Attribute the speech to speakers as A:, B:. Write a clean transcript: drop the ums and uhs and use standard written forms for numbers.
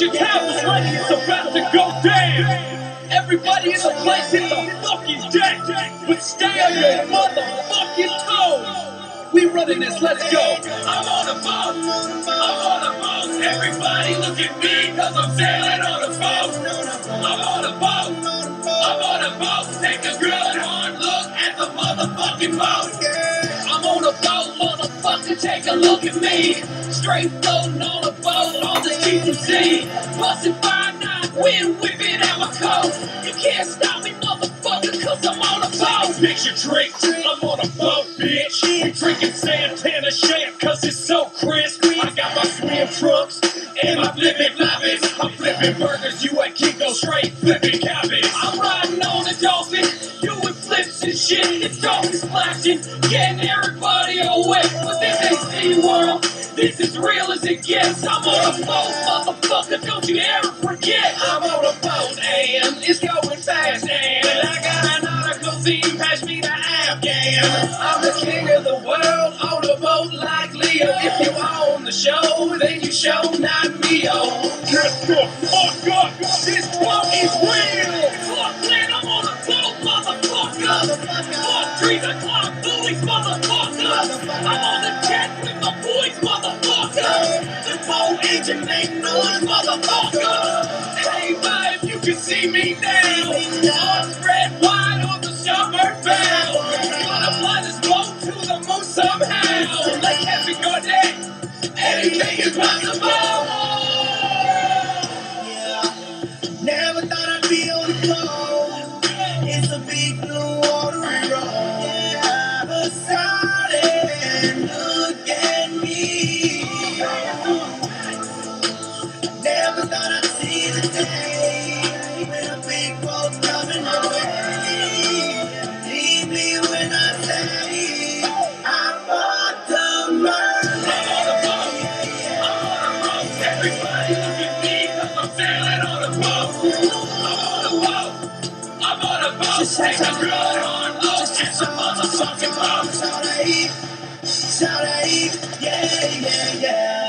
A: your cameras ready, it's about to go down. Everybody in the place hit the fucking deck, but stay on your motherfucking toes. We running this, let's go. I'm on a boat, I'm on a boat. Everybody look at me, cause I'm sailing on a boat. I'm on a boat, I'm on a boat. Take a good hard look at the motherfucking boat. I'm on a boat, motherfucker, take a look at me. Straight floating on a boat on the deep sea. Bustin' 5-9, wind whipping out my coat. You can't stop me, motherfucker, cause I'm on a boat. Mix your drink, I'm on a boat, bitch. We drinking Santana champ, cause it's so crisp. I got my swim trunks and my flippin' floppies. I'm flipping burgers, you at Kinko, straight flipping cabbage. I'm riding on a dolphin, doing flips and shit. It's dolphin splashing, getting everybody away. But this ain't SeaWorld, this is real as it gets. I'm on a boat, motherfucker, don't you ever forget. I'm on a boat and it's going fast, and I got an article theme, pass me the Afghan. I'm the king of the world on a boat like Leo. If you own the show, then you show not me, oh. Get the fuck up, this boat is real. Fuck man, I'm on a boat, motherfucker. Fuck 3 o'clock buoys, motherfucker. I'm on the jet with my boys, motherfucker. The boat engine make noise, motherfucker. Hey, man, if you can see me now, arms spread wide on the starboard bow. Gonna fly this boat to the moon somehow. Like Kevin Garnett, anything is possible.
B: Never thought I'd be on the boat. It's a big blue watery road. Beside it, look at me. Never thought I'd see the day when a big boat's coming my way. Leave me when I say I'm on the mermaid.
A: Everybody look at me, cause I'm sailing on a boat. I'm on a boat, I'm on a boat. Take a good hard look at the motherfucking boat.
B: Shout out, yeah, yeah, yeah.